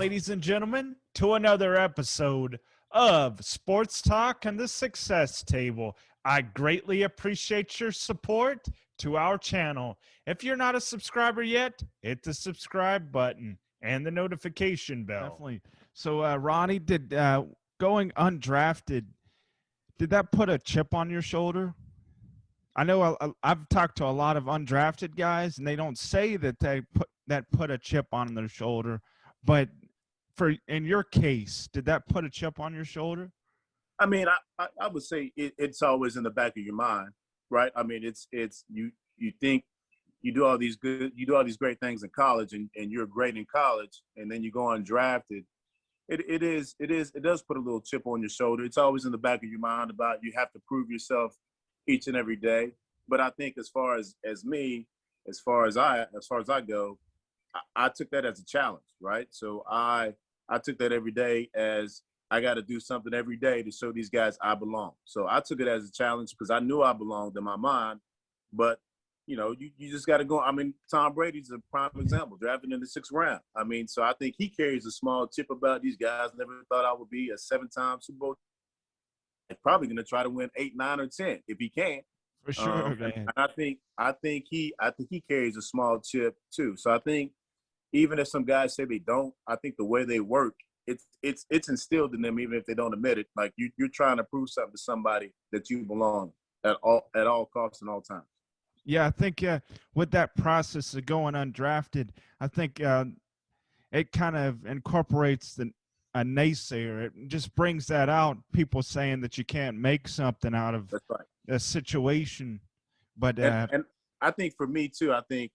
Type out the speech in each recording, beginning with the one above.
ladies and gentlemen, to another episode of Sports Talk and the Success Table. I greatly appreciate your support to our channel. If you're not a subscriber yet, hit the subscribe button and the notification bell. Definitely. So, Ronnie, did going undrafted, did that put a chip on your shoulder? I know I've talked to a lot of undrafted guys, and they don't say that they put a chip on their shoulder. But in your case, did that put a chip on your shoulder? I mean, I would say it's always in the back of your mind, right? I mean, it's you think you do all these great things in college, and you're great in college, and then you go undrafted. It does put a little chip on your shoulder. It's always in the back of your mind about you have to prove yourself each and every day. But I think as far as I go, I took that as a challenge, right? So I took that every day as I got to do something every day to show these guys I belong. So I took it as a challenge because I knew I belonged in my mind. But, you just got to go. I mean, Tom Brady's a prime example, drafted in the 6th round. I mean, so I think he carries a small chip about these guys. Never thought I would be a 7-time Super Bowl. He's probably going to try to win 8, 9, or 10 if he can. For sure, man. And I think he carries a small chip too. So I think even if some guys say they don't, I think the way they work, it's instilled in them, even if they don't admit it. Like you're trying to prove something to somebody that you belong at all costs and all times. Yeah, I think with that process of going undrafted, I think it kind of incorporates a naysayer. It just brings that out. People saying that you can't make something out of a situation. But and I think for me too, I think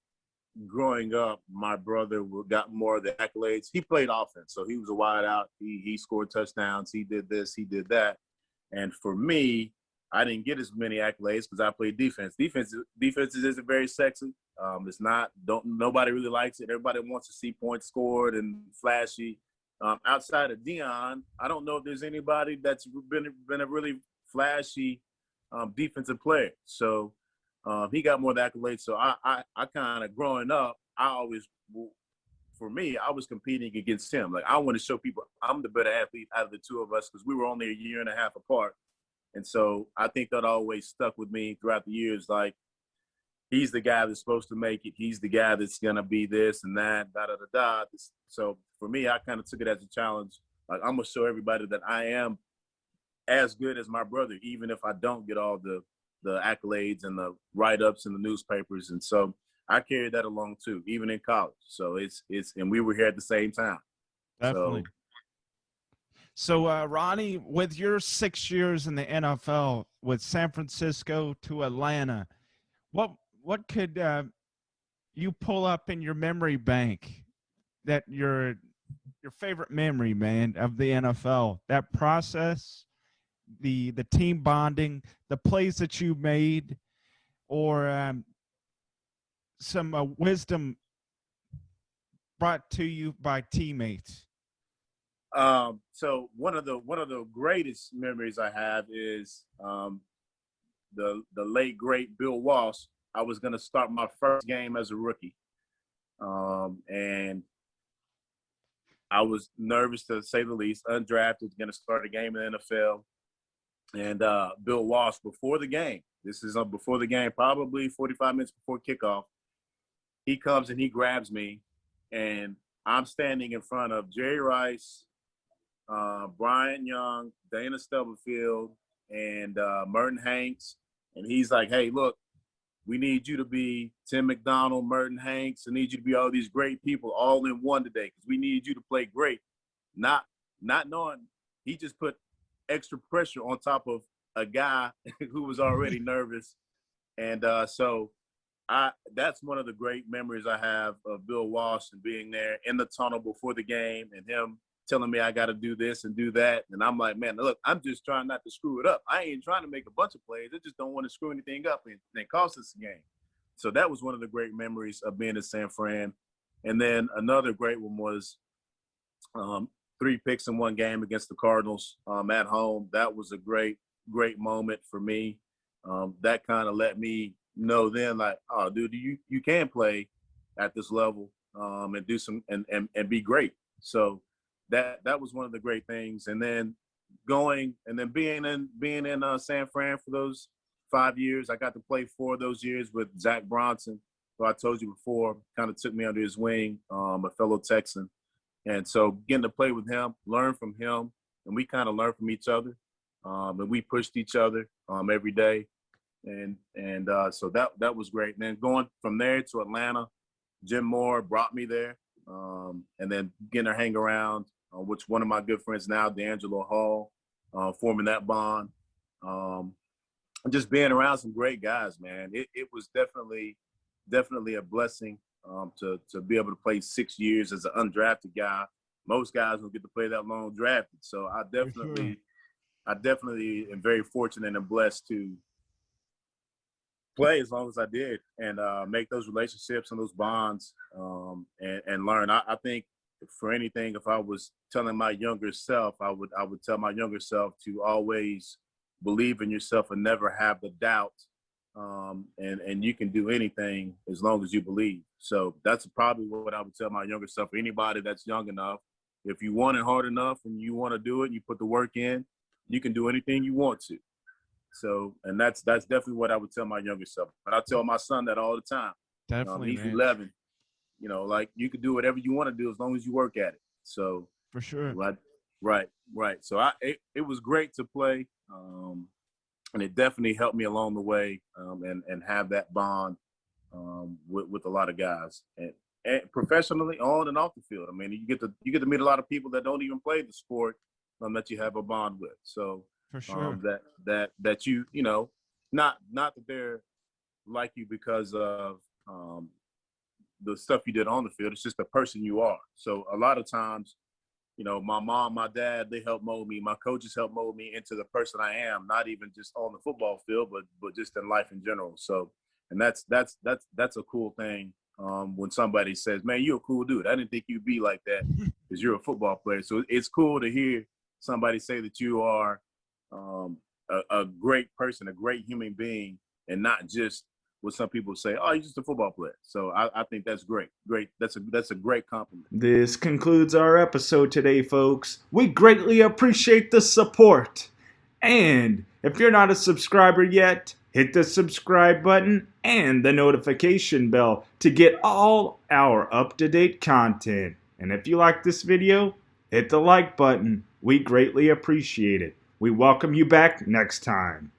growing up, my brother got more of the accolades. He played offense, so he was a wide out. He scored touchdowns. He did this. He did that. And for me, I didn't get as many accolades because I played defense. Defense isn't very sexy. It's not. Nobody really likes it. Everybody wants to see points scored and flashy. Outside of Dion, I don't know if there's anybody that's been a really flashy defensive player. So he got more of the accolades. So I kind of growing up, for me, I was competing against him. Like I want to show people I'm the better athlete out of the two of us because we were only a year and a half apart. And so I think that always stuck with me throughout the years. Like he's the guy that's supposed to make it. He's the guy that's gonna be this and that, da da da da. So for me, I kind of took it as a challenge. Like I'm gonna show everybody that I am as good as my brother, even if I don't get all the accolades and the write-ups in the newspapers. And so I carried that along too, even in college. So it's and we were here at the same time. Definitely. So Ronnie, with your 6 years in the NFL, with San Francisco to Atlanta, what could you pull up in your memory bank that your favorite memory, man, of the NFL? That process, the team bonding, the plays that you made, or some wisdom brought to you by teammates. So one of the greatest memories I have is the late great Bill Walsh. I was going to start my first game as a rookie, and I was nervous to say the least. Undrafted, going to start a game in the NFL, and Bill Walsh before the game. This is before the game, probably 45 minutes before kickoff. He comes and he grabs me, and I'm standing in front of Jerry Rice, Brian Young, Dana Stubblefield, and Merton Hanks. And he's like, hey, look, we need you to be Tim McDonald, Merton Hanks. I need you to be all these great people all in one today because we need you to play great. Not knowing he just put extra pressure on top of a guy who was already nervous. And so that's one of the great memories I have of Bill Walsh and being there in the tunnel before the game and him telling me I got to do this and do that. And I'm like, man, look, I'm just trying not to screw it up. I ain't trying to make a bunch of plays. I just don't want to screw anything up and cost us a game. So that was one of the great memories of being in San Fran. And then another great one was 3 picks in one game against the Cardinals at home. That was a great moment for me. That kind of let me know then, like, oh, dude, you can play at this level and do some and be great. So that was one of the great things. And then being in San Fran for those 5 years, I got to play 4 of those years with Zach Bronson, who I told you before, kind of took me under his wing, a fellow Texan. And so getting to play with him, learn from him, and we kind of learn from each other. And we pushed each other every day. And so that was great. And then going from there to Atlanta, Jim Moore brought me there. And then getting to hang around, which one of my good friends now, D'Angelo Hall, forming that bond. Just being around some great guys, man. It was definitely a blessing to be able to play 6 years as an undrafted guy. Most guys don't get to play that long drafted. So I definitely am very fortunate and blessed to play as long as I did and make those relationships and those bonds and learn. I think for anything, if I was telling my younger self, I would tell my younger self to always believe in yourself and never have the doubt. And you can do anything as long as you believe. So that's probably what I would tell my younger self. For anybody that's young enough, if you want it hard enough and you want to do it and you put the work in, you can do anything you want to. So, and that's definitely what I would tell my younger self. But I tell my son that all the time. Definitely, he's man. 11. Like you can do whatever you want to do as long as you work at it. So For sure. Right. So it was great to play. And it definitely helped me along the way and have that bond with a lot of guys and professionally on and off the field. I mean, you get to meet a lot of people that don't even play the sport that you have a bond with. So For sure. that you not that they're like you because of the stuff you did on the field. It's just the person you are. So a lot of times, my mom, my dad, they helped mold me. My coaches helped mold me into the person I am, not even just on the football field, but just in life in general. So, and that's a cool thing when somebody says, man, you're a cool dude. I didn't think you'd be like that because you're a football player. So it's cool to hear somebody say that you are a great person, a great human being, and not just what some people say, oh, you're just a football player. So I think that's great. That's a great compliment. This concludes our episode today, folks. We greatly appreciate the support. And if you're not a subscriber yet, hit the subscribe button and the notification bell to get all our up-to-date content. And if you like this video, hit the like button. We greatly appreciate it. We welcome you back next time.